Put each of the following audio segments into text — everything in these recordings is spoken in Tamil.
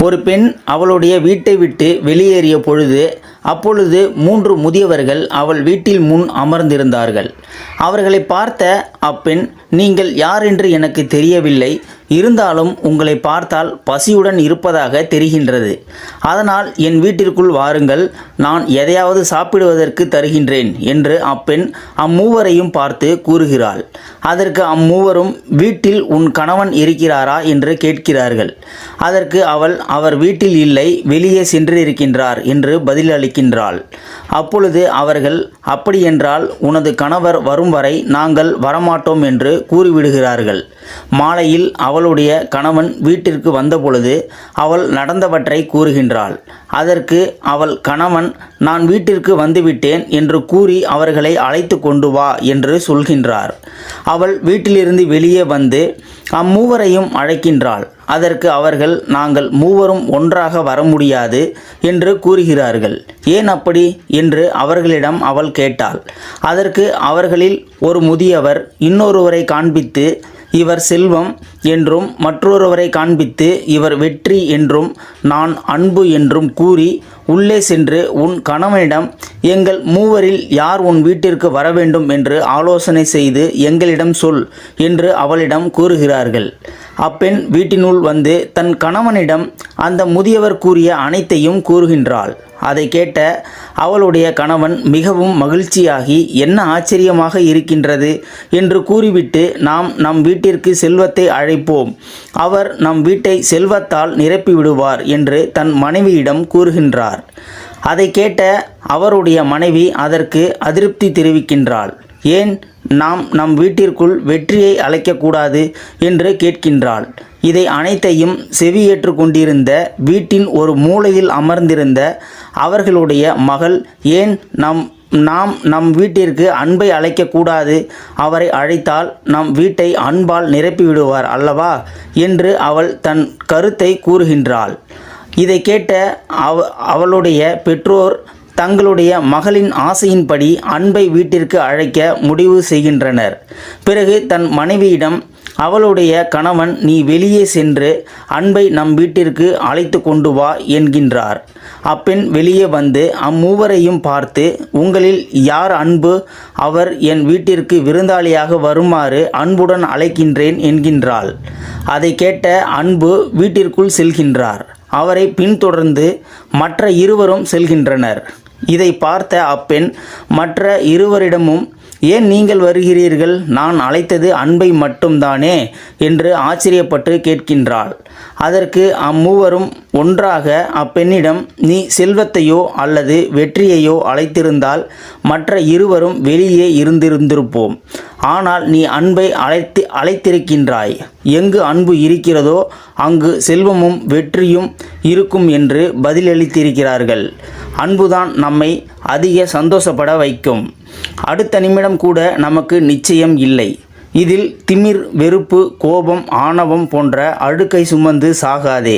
ஒரு பெண் அவளுடைய வீட்டை விட்டு வெளியேறிய பொழுது அப்பொழுது 3 முதியவர்கள் அவள் வீட்டில் முன் அமர்ந்திருந்தார்கள். அவர்களை பார்த்த அப்பெண், நீங்கள் யார் என்று எனக்கு தெரியவில்லை, இருந்தாலும் உங்களை பார்த்தால் பசியுடன் இருப்பதாக தெரிகின்றது. அதனால் என் வீட்டிற்குள் வாருங்கள், நான் எதையாவது சாப்பிடுவதற்கு தருகின்றேன் என்று அப்பெண் அம்மூவரையும் பார்த்து கூறுகிறாள். அதற்கு அம்மூவரும், வீட்டில் உன் கணவன் இருக்கிறாரா என்று கேட்கிறார்கள். அதற்கு அவள், அவர் வீட்டில் இல்லை, வெளியே சென்றிருக்கின்றார் என்று பதிலளிக்கின்றாள். அப்பொழுது அவர்கள், அப்படியென்றால் உனது கணவர் வரும் வரை நாங்கள் வரமாட்டோம் என்று கூறிவிடுகிறார்கள். மாலையில் அவளுடைய கணவன் வீட்டிற்கு வந்தபொழுது அவள் நடந்தவற்றை கூறுகின்றாள். அதற்கு அவள் கணவன், நான் வீட்டிற்கு வந்துவிட்டேன் என்று கூறி அவர்களை அழைத்து கொண்டு வா என்று சொல்கின்றார். அவள் வீட்டிலிருந்து வெளியே வந்து அம்மூவரையும் அழைக்கின்றாள். அதற்கு அவர்கள், நாங்கள் மூவரும் ஒன்றாக வர முடியாது என்று கூறுகிறார்கள். ஏன் அப்படி என்று அவர்களிடம் அவள் கேட்டாள். அதற்கு அவர்களில் ஒரு முதியவர் இன்னொருவரை காண்பித்து, இவர் செல்வம் என்றும், மற்றொருவரை காண்பித்து இவர் வெற்றி என்றும், நான் அன்பு என்றும் கூறி உள்ளே சென்று உன் கணவனிடம், எங்கள் மூவரில் யார் உன் வீட்டிற்கு வர வேண்டும் என்று ஆலோசனை செய்து எங்களிடம் சொல் என்று அவளிடம் கூறுகிறார்கள். அப்பெண் வீட்டினுள் வந்து தன் கணவனிடம் அந்த முதியவர் கூறிய அனைத்தையும் கூறுகின்றாள். அதை கேட்ட அவளுடைய கணவன் மிகவும் மகிழ்ச்சியாகி, என்ன ஆச்சரியமாக இருக்கின்றது என்று கூறிவிட்டு, நாம் நம் வீட்டிற்கு செல்வத்தை அழைப்போம், அவர் நம் வீட்டை செல்வத்தால் நிரப்பிவிடுவார் என்று தன் மனைவியிடம் கூறுகின்றார். அதை கேட்ட அவருடைய மனைவி அதற்கு அதிருப்தி தெரிவிக்கின்றாள். ஏன் நாம் நம் வீட்டிற்குள் வெற்றியை அழைக்கக்கூடாது என்று கேட்கின்றாள். இதை அனைத்தையும் செவியேற்று கொண்டிருந்த வீட்டின் ஒரு மூலையில் அமர்ந்திருந்த அவர்களுடைய மகள், ஏன் நாம் நம் வீட்டிற்கு அன்பை அழைக்கக்கூடாது, அவரை அழைத்தால் நம் வீட்டை அன்பால் நிரப்பிவிடுவார் அல்லவா என்று அவள் தன் கருத்தை கூறுகின்றாள். இதை கேட்ட அவளுடைய பெற்றோர் தங்களுடைய மகளின் ஆசையின்படி அன்பை வீட்டிற்கு அழைக்க முடிவு செய்கின்றனர். பிறகு தன் மனைவியிடம், அவளுடைய கணவன், நீ வெளியே சென்று அன்பை நம் வீட்டிற்கு அழைத்து கொண்டு வா என்கின்றார். அப்பெண் வெளியே வந்து அம்மூவரையும் பார்த்து, உங்களில் யார் அன்பு, அவர் என் வீட்டிற்கு விருந்தாளியாக வருமாறு அன்புடன் அழைக்கின்றேன் என்கின்றாள். அதை கேட்ட அன்பு வீட்டிற்குள் செல்கின்றார். அவரை பின்தொடர்ந்து மற்ற இருவரும் செல்கின்றனர். இதை பார்த்த அப்பெண் மற்ற இருவரிடமும், ஏன் நீங்கள் வருகிறீர்கள், நான் அழைத்தது அன்பை மட்டும்தானே என்று ஆச்சரியப்பட்டு கேட்கின்றாள். அதற்கு அம்மூவரும் ஒன்றாக அப்பெண்ணிடம், நீ செல்வத்தையோ அல்லது வெற்றியையோ அழைத்திருந்தால் மற்ற இருவரும் வெளியே இருந்திருப்போம். ஆனால் நீ அன்பை அழைத்திருக்கின்றாய். எங்கு அன்பு இருக்கிறதோ அங்கு செல்வமும் வெற்றியும் இருக்கும் என்று பதிலளித்திருக்கிறார்கள். அன்புதான் நம்மை அதிக சந்தோஷப்பட வைக்கும். அடுத்த நிமிடம் கூட நமக்கு நிச்சயம் இல்லை. இதில் திமிர், வெறுப்பு, கோபம், ஆணவம் போன்ற அழுக்கை சுமந்து சாகாதே,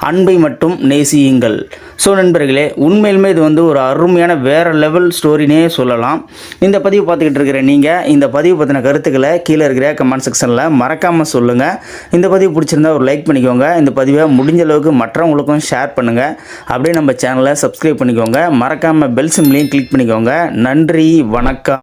அன்பை மட்டும் நேசியுங்கள். ஸோ நண்பர்களே, உண்மையிலுமே இது ஒரு அருமையான வேறு லெவல் ஸ்டோரினே சொல்லலாம். இந்த பதிவு பார்த்துக்கிட்டு இருக்கிற நீங்கள் இந்த பதிவு பற்றின கருத்துக்களை கீழே இருக்கிற கமெண்ட் செக்ஷனில் மறக்காமல் சொல்லுங்கள். இந்த பதிவு பிடிச்சிருந்தா ஒரு லைக் பண்ணிக்கோங்க. இந்த பதிவை முடிஞ்ச அளவுக்கு மற்றவங்களுக்கும் ஷேர் பண்ணுங்கள். அப்படியே நம்ம சேனலை சப்ஸ்கிரைப் பண்ணிக்கோங்க. மறக்காமல் பெல் சிம்லையும் கிளிக் பண்ணிக்கோங்க. நன்றி, வணக்கம்.